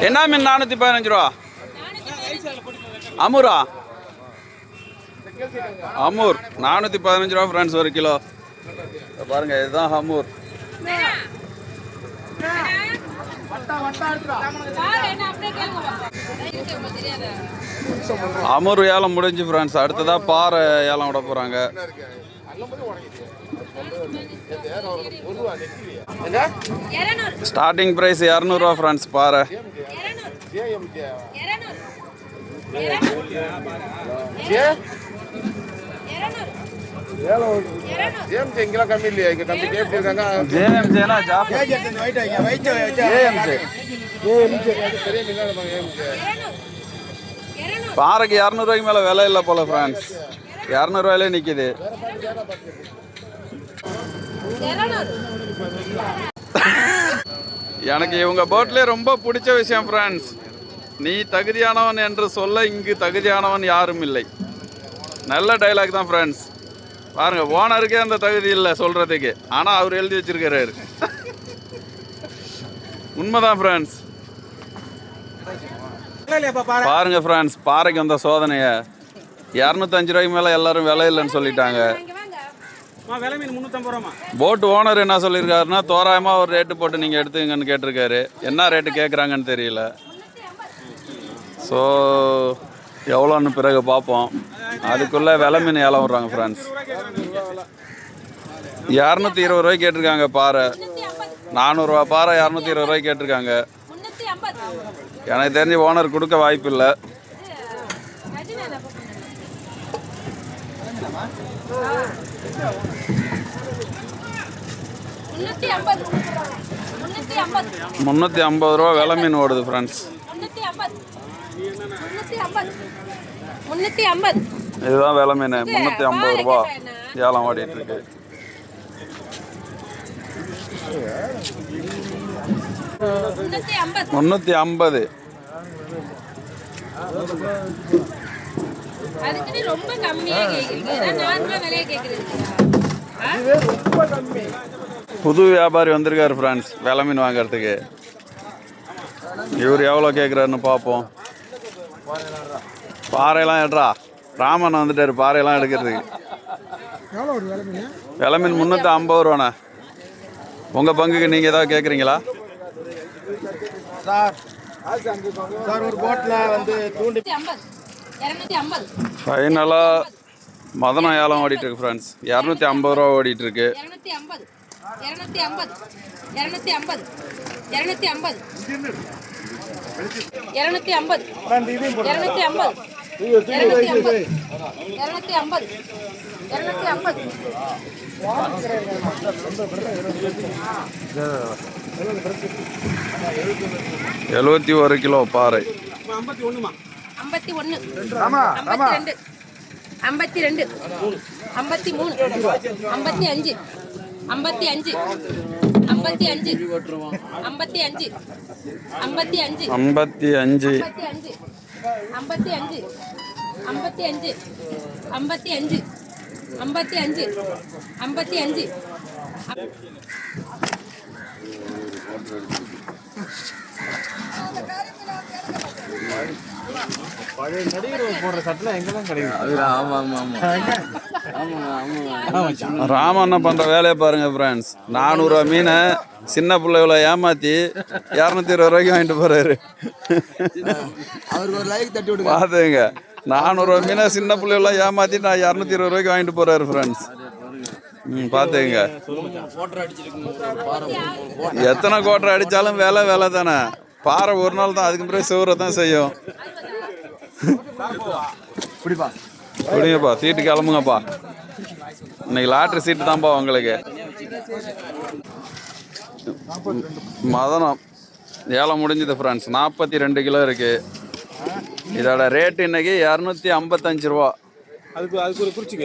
என்ன மீன் 415 ரூபா? Amoora? Amur 415 ரூபா ஃப்ரெண்ட்ஸ் ஒரு கிலோ. பாருங்க இதுதான் அமூர். அமூர் ஏலம் முடிஞ்சு ஃப்ரெண்ட்ஸ். அடுத்ததா பாறை ஏலம் விட போறாங்க. ஸ்டார்டிங் பிரைஸ் 200 ரூபா ஃப்ரெண்ட்ஸ் பாறை. பாறைக்கு 200 ரூபாய்க்கு மேல விலை இல்லை போல ஃப்ரெண்ட்ஸ். 200 ரூபாயிலே நிக்குது. எனக்கு இவங்க போட்லேயே ரொம்ப பிடிச்ச விஷயம் ஃப்ரெண்ட்ஸ், நீ தகுதியானவன் என்று சொல்ல இங்கு தகுதியானவன் யாரும் இல்லை. நல்ல டைலாக் தான் ஃப்ரெண்ட்ஸ். பாருங்க, ஓனருக்கே அந்த தகுதி இல்லை சொல்றதுக்கு, ஆனால் அவர் எழுதி வச்சிருக்கிறாரு. உண்மைதான் ஃப்ரெண்ட்ஸ். பாருங்க ஃப்ரெண்ட்ஸ், பாறைக்கு வந்த சோதனையை 205 ரூபாய்க்கு மேலே எல்லாரும் விலை இல்லைன்னு சொல்லிட்டாங்க. போட்டு ஓனர் என்ன சொல்லியிருக்காருன்னா, தோராயமாக ஒரு ரேட்டு போட்டு நீங்கள் எடுத்துங்கன்னு கேட்டிருக்காரு. என்ன ரேட்டு கேட்குறாங்கன்னு தெரியல. ஸோ எவ்வளோன்னு பிறகு பார்ப்போம். அதுக்குள்ளே விலை மீன் ஏலம் விட்றாங்க ஃப்ரெண்ட்ஸ். 220 ரூபாய்க்கு கேட்டிருக்காங்க பாறை. 400 ரூபா பாறை 220 ரூபாய்க்கு கேட்டிருக்காங்க. எனக்கு தெரிஞ்சு ஓனர் கொடுக்க வாய்ப்பு இல்லை. $350 ரூபா விலை மீன் ஓடுது ஃப்ரெண்ட்ஸ். இதுதான் விலை மீன். 350 ரூபா ஏலம் ஓடிட்டு இருக்கு. $350. புது வியாபாரி வந்திருக்காரு ஃப்ரெண்ட்ஸ் விலை மீன் வாங்கறதுக்கு. இவர் எவ்வளோ கேட்குறாருன்னு பார்ப்போம். பாறையெல்லாம் எடுறா. ராமன் வந்துட்டாரு பாறையெல்லாம் எடுக்கிறதுக்கு. விலை மீன் 350 ரூபாண்ணா. உங்கள் பங்குக்கு நீங்கள் ஏதாவது கேட்குறீங்களா? ஃபைனலாக மதனம் ஏலம் ஓடிட்டு இருக்கு ஃப்ரெண்ட்ஸ். 250 ரூபா ஓடிட்டு இருக்கு. 71 கிலோ பாறை. 51 52 52 53 55 55 55 55 55 55 55 55 பழைய நடிகர் போடுற சட்டெல்லாம் எங்கெல்லாம் கிடைக்குது. ராமண்ணா பண்ற வேலையை பாருங்க ஃப்ரெண்ட்ஸ். 400 ரூபா மீனை சின்ன பிள்ளைகளை ஏமாத்தி 220 ரூபாய்க்கு வாங்கிட்டு போறாரு. அவருக்கு ஒரு லைக் தட்டி விடுங்க பாத்துங்க. 400 ரூபா மீனை சின்ன பிள்ளைகளாம் ஏமாத்தி 220 ரூபாய்க்கு வாங்கிட்டு போறாரு ஃப்ரெண்ட்ஸ். பாத்துங்க. எத்தனை கோட்டரை அடிச்சாலும் வேலை தானே. பாறை ஒரு நாள் தான், அதுக்கு பிறகு சிவரை தான் செய்யும். பிடிங்கப்பா, சீட்டு கிளம்புங்கப்பா. இன்னைக்கு லாட்ரி சீட்டு தான்ப்பா உங்களுக்கு. மதனம் ஏலம் முடிஞ்சது ஃப்ரெண்ட்ஸ். 42 கிலோ இருக்கு. இதோட ரேட்டு இன்னைக்கு 255 ரூபா. அதுக்கு குறிச்சிக்க